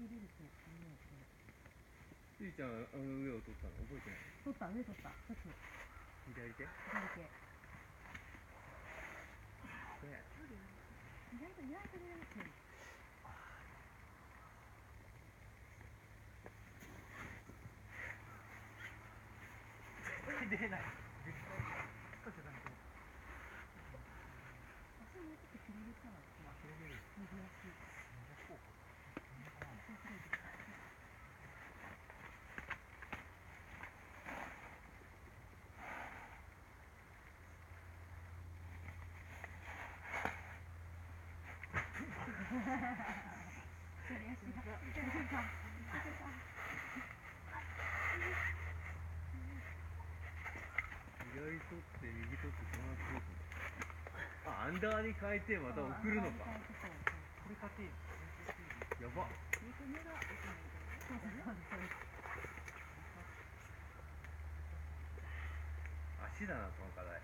れると思うこれ。ゆいちゃん、あの上を取ったの覚えてない？取った、上取った。一つ。左手？左手。ね。意外と出れますよ。出れない。絶対少しだけ。足もうちょっと切れるから。切れる。右足。こうか。左取って右取ってその後どうすんの？あ、アンダーに変えてまた送るのか。これ勝ち。やば。足だなこの課題。